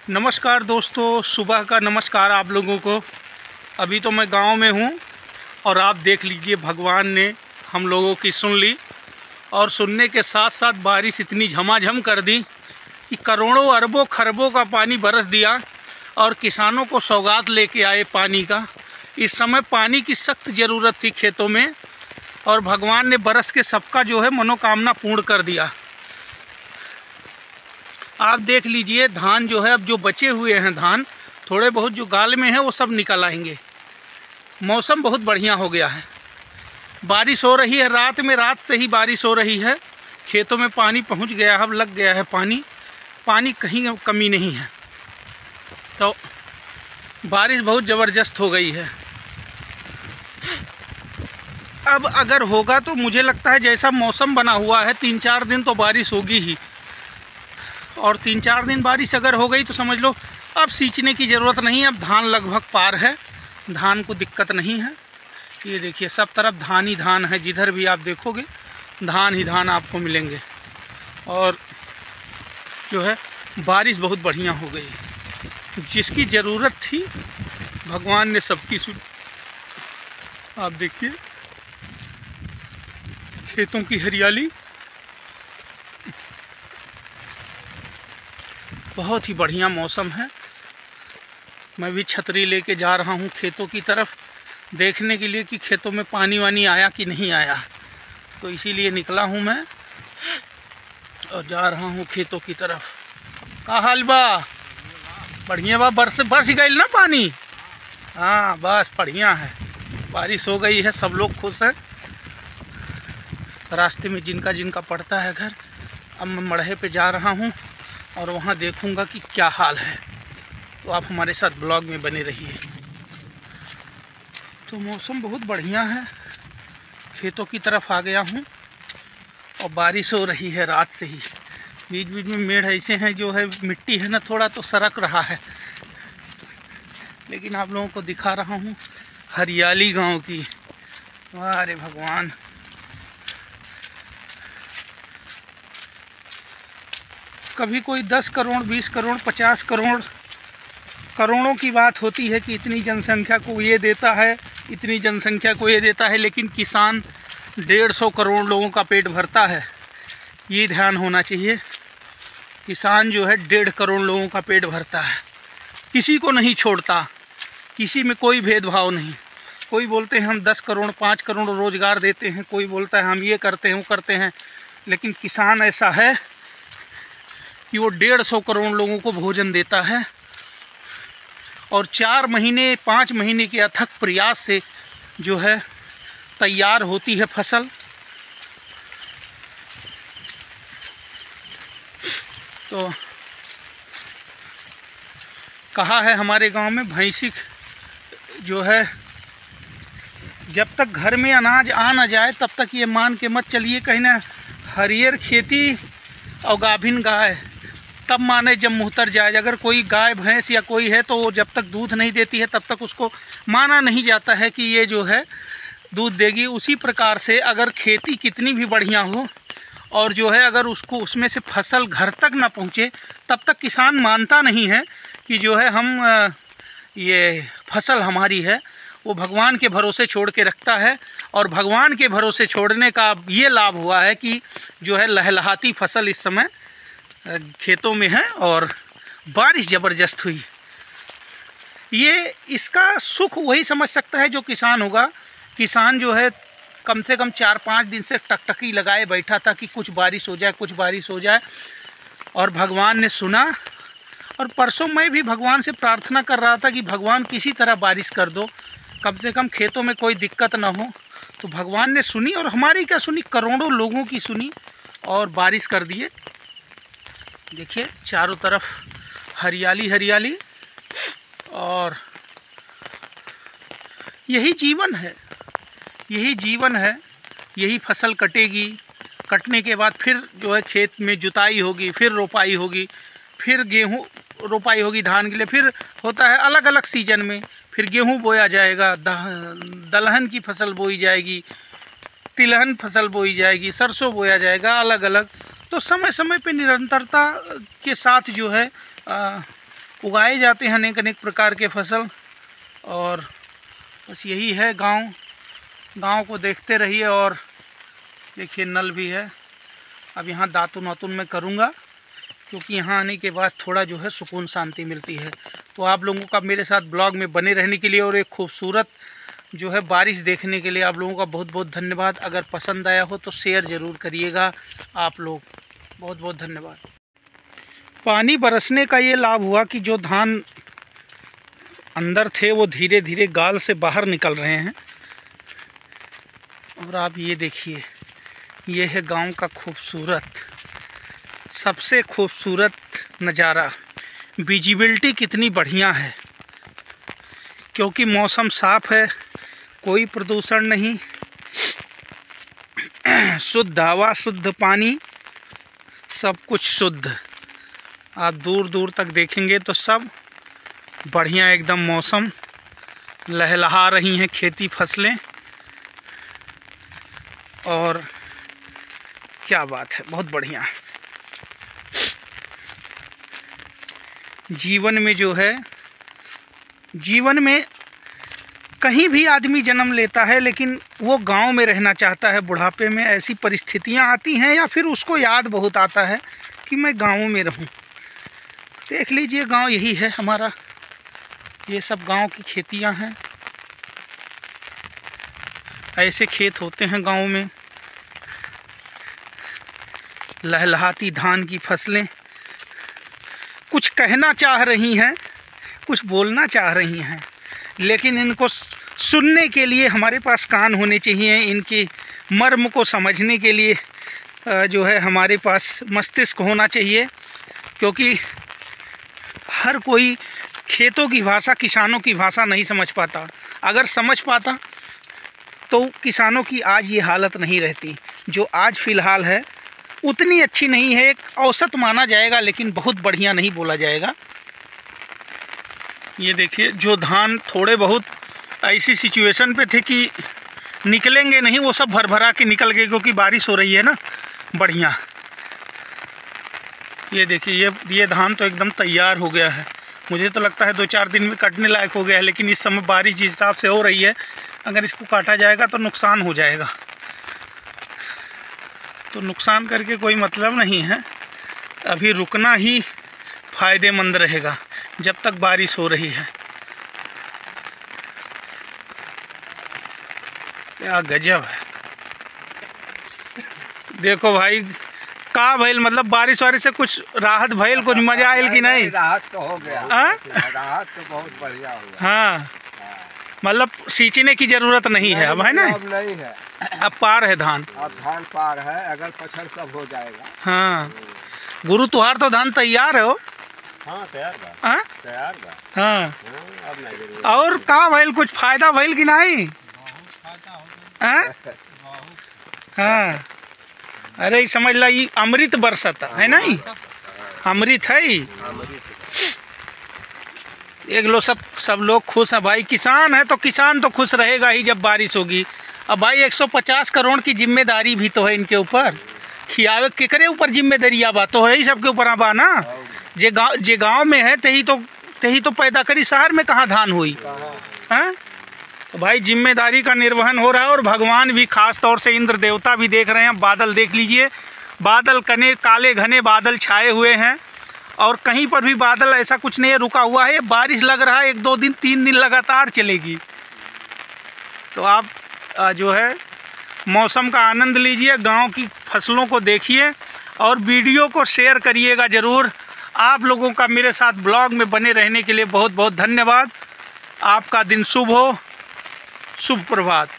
नमस्कार दोस्तों, सुबह का नमस्कार आप लोगों को। अभी तो मैं गांव में हूं और आप देख लीजिए, भगवान ने हम लोगों की सुन ली और सुनने के साथ साथ बारिश इतनी झमाझम कर दी कि करोड़ों अरबों खरबों का पानी बरस दिया और किसानों को सौगात लेके आए पानी का। इस समय पानी की सख्त ज़रूरत थी खेतों में और भगवान ने बरस के सबका जो है मनोकामना पूर्ण कर दिया। आप देख लीजिए, धान जो है, अब जो बचे हुए हैं धान थोड़े बहुत जो गाल में है वो सब निकल आएंगे। मौसम बहुत बढ़िया हो गया है, बारिश हो रही है। रात से ही बारिश हो रही है, खेतों में पानी पहुंच गया है, अब लग गया है पानी कहीं कमी नहीं है। तो बारिश बहुत ज़बरदस्त हो गई है। अब अगर होगा तो मुझे लगता है जैसा मौसम बना हुआ है 3-4 दिन तो बारिश होगी ही, और 3-4 दिन बारिश अगर हो गई तो समझ लो अब सींचने की ज़रूरत नहीं। अब धान लगभग पार है, धान को दिक्कत नहीं है। ये देखिए, सब तरफ धान ही धान है, जिधर भी आप देखोगे धान ही धान आपको मिलेंगे। और जो है बारिश बहुत बढ़िया हो गई, जिसकी ज़रूरत थी भगवान ने सबकी सुनी। आप देखिए खेतों की हरियाली, बहुत ही बढ़िया मौसम है। मैं भी छतरी लेके जा रहा हूँ खेतों की तरफ, देखने के लिए कि खेतों में पानी वानी आया कि नहीं आया। तो इसीलिए निकला हूँ मैं और जा रहा हूँ खेतों की तरफ। का हाल बा? बढ़िया बा। बरस गई ना पानी? हाँ बस बढ़िया है, बारिश हो गई है, सब लोग खुश हैं। रास्ते में जिनका जिनका पड़ता है घर, अब मैं मढ़े पे जा रहा हूँ और वहाँ देखूँगा कि क्या हाल है। तो आप हमारे साथ ब्लॉग में बने रहिए। तो मौसम बहुत बढ़िया है, खेतों की तरफ आ गया हूँ और बारिश हो रही है रात से ही। बीच बीच में मेड़ ऐसे हैं, जो है मिट्टी है ना, थोड़ा तो सरक रहा है, लेकिन आप लोगों को दिखा रहा हूँ हरियाली गांव की। वाह रे भगवान! कभी कोई 10 करोड़, 20 करोड़, 50 करोड़, करोड़ों की बात होती है कि इतनी जनसंख्या को ये देता है, इतनी जनसंख्या को ये देता है, लेकिन किसान 150 करोड़ लोगों का पेट भरता है। ये ध्यान होना चाहिए, किसान जो है 1.5 करोड़ लोगों का पेट भरता है, किसी को नहीं छोड़ता, किसी में कोई भेदभाव नहीं। कोई बोलते हैं हम 10 करोड़ 5 करोड़ रोज़गार देते हैं, कोई बोलता है हम ये करते हैं वो करते हैं, लेकिन किसान ऐसा है कि वो 150 करोड़ लोगों को भोजन देता है और 4 महीने 5 महीने के अथक प्रयास से जो है तैयार होती है फसल। तो कहा है हमारे गांव में, भैंसी जो है जब तक घर में अनाज आ ना जाए तब तक ये मान के मत चलिए कहीं ना हरियर खेती और गाभिन गाय तब माने जब मुहतर जाए। अगर कोई गाय भैंस या कोई है तो वो जब तक दूध नहीं देती है तब तक उसको माना नहीं जाता है कि ये जो है दूध देगी। उसी प्रकार से अगर खेती कितनी भी बढ़िया हो और जो है अगर उसको उसमें से फसल घर तक ना पहुँचे तब तक किसान मानता नहीं है कि जो है हम ये फसल हमारी है। वो भगवान के भरोसे छोड़ के रखता है और भगवान के भरोसे छोड़ने का ये लाभ हुआ है कि जो है लहलहाती फसल इस समय खेतों में है और बारिश ज़बरदस्त हुई। ये इसका सुख वही समझ सकता है जो किसान होगा। किसान जो है कम से कम 4-5 दिन से टकटकी लगाए बैठा था कि कुछ बारिश हो जाए, कुछ बारिश हो जाए, और भगवान ने सुना। और परसों मैं भी भगवान से प्रार्थना कर रहा था कि भगवान किसी तरह बारिश कर दो, कम से कम खेतों में कोई दिक्कत ना हो। तो भगवान ने सुनी, और हमारी क्या सुनी, करोड़ों लोगों की सुनी और बारिश कर दिए। देखिए चारों तरफ हरियाली हरियाली, और यही जीवन है, यही जीवन है। यही फसल कटेगी, कटने के बाद फिर जो है खेत में जुताई होगी, फिर रोपाई होगी, फिर गेहूँ रोपाई होगी धान के लिए, फिर होता है अलग अलग सीजन में, फिर गेहूँ बोया जाएगा, दलहन की फसल बोई जाएगी, तिलहन फसल बोई जाएगी, सरसों बोया जाएगा, अलग अलग। तो समय समय पे निरंतरता के साथ जो है उगाए जाते हैं अनेक अनेक प्रकार के फसल। और बस यही है गांव को देखते रहिए। और देखिए नल भी है। अब यहाँ दातुन वातुन मैं करूँगा, क्योंकि यहाँ आने के बाद थोड़ा जो है सुकून शांति मिलती है। तो आप लोगों का मेरे साथ ब्लॉग में बने रहने के लिए और एक खूबसूरत जो है बारिश देखने के लिए आप लोगों का बहुत बहुत धन्यवाद। अगर पसंद आया हो तो शेयर ज़रूर करिएगा आप लोग। बहुत बहुत धन्यवाद। पानी बरसने का ये लाभ हुआ कि जो धान अंदर थे वो धीरे धीरे गाल से बाहर निकल रहे हैं। और आप ये देखिए, ये है गांव का सबसे खूबसूरत नज़ारा। विजिबिलिटी कितनी बढ़िया है, क्योंकि मौसम साफ़ है, कोई प्रदूषण नहीं, शुद्ध हवा, शुद्ध पानी, सब कुछ शुद्ध। आप दूर दूर तक देखेंगे तो सब बढ़िया एकदम मौसम, लहलहा रही हैं खेती फसलें। और क्या बात है, बहुत बढ़िया। जीवन में जो है, जीवन में कहीं भी आदमी जन्म लेता है, लेकिन वो गांव में रहना चाहता है। बुढ़ापे में ऐसी परिस्थितियां आती हैं या फिर उसको याद बहुत आता है कि मैं गाँव में रहूं। देख लीजिए गांव यही है हमारा। ये सब गांव की खेतियां हैं। ऐसे खेत होते हैं गांव में। लहलहाती धान की फसलें कुछ कहना चाह रही हैं, कुछ बोलना चाह रही हैं, लेकिन इनको सुनने के लिए हमारे पास कान होने चाहिए। इनकी मर्म को समझने के लिए जो है हमारे पास मस्तिष्क होना चाहिए, क्योंकि हर कोई खेतों की भाषा, किसानों की भाषा नहीं समझ पाता। अगर समझ पाता तो किसानों की आज ये हालत नहीं रहती। जो आज फ़िलहाल है उतनी अच्छी नहीं है, एक औसत माना जाएगा, लेकिन बहुत बढ़िया नहीं बोला जाएगा। ये देखिए, जो धान थोड़े बहुत ऐसी सिचुएशन पे थे कि निकलेंगे नहीं, वो सब भर भरा के निकल गए, क्योंकि बारिश हो रही है ना बढ़िया। ये देखिए, ये धान तो एकदम तैयार हो गया है। मुझे तो लगता है 2-4 दिन में कटने लायक हो गया है, लेकिन इस समय बारिश जिस हिसाब से हो रही है, अगर इसको काटा जाएगा तो नुकसान हो जाएगा। तो नुकसान करके कोई मतलब नहीं है, अभी रुकना ही फ़ायदेमंद रहेगा जब तक बारिश हो रही है। क्या गजब है। देखो भाई, का भइल, मतलब बारिश वारिश से कुछ राहत भइल, कुछ मजा आयल कि नहीं? राहत तो हो गया। राहत तो बहुत बढ़िया हो गया। हाँ, मतलब सींचने की जरूरत नहीं है अब, है ना? अब नहीं है, अब पार है धान। अब धान पार है, अगल पछल सब हो जाएगा। हाँ गुरु, तुहार तो धान तैयार है हो? हाँ तैयार बा। हाँ तैयार बा। हाँ। अब नहीं। और का भइल, कुछ फायदा भइल कि नहीं? हाँ, अरे समझ ला, ये अमृत बरसता है ना, ये अमृत है। देख लो, सब लोग खुश हैं भाई। किसान है तो किसान तो खुश रहेगा ही जब बारिश होगी। अब भाई 150 करोड़ की जिम्मेदारी भी तो है इनके ऊपर। खियावे केकरे ऊपर जिम्मेदारी बा, तो है ही सबके ऊपर बा ना। जे गाँव में है तही तो पैदा करी, शहर में कहाँ धान हुई। हाँ, तो भाई जिम्मेदारी का निर्वहन हो रहा है। और भगवान भी, खास तौर से इंद्र देवता भी देख रहे हैं। बादल देख लीजिए, बादल काले घने बादल छाए हुए हैं, और कहीं पर भी बादल ऐसा कुछ नहीं है, रुका हुआ है। बारिश लग रहा है 1-2 दिन 3 दिन लगातार चलेगी। तो आप जो है मौसम का आनंद लीजिए, गांव की फसलों को देखिए, और वीडियो को शेयर करिएगा ज़रूर। आप लोगों का मेरे साथ ब्लॉग में बने रहने के लिए बहुत बहुत धन्यवाद। आपका दिन शुभ हो। शुभ प्रभात।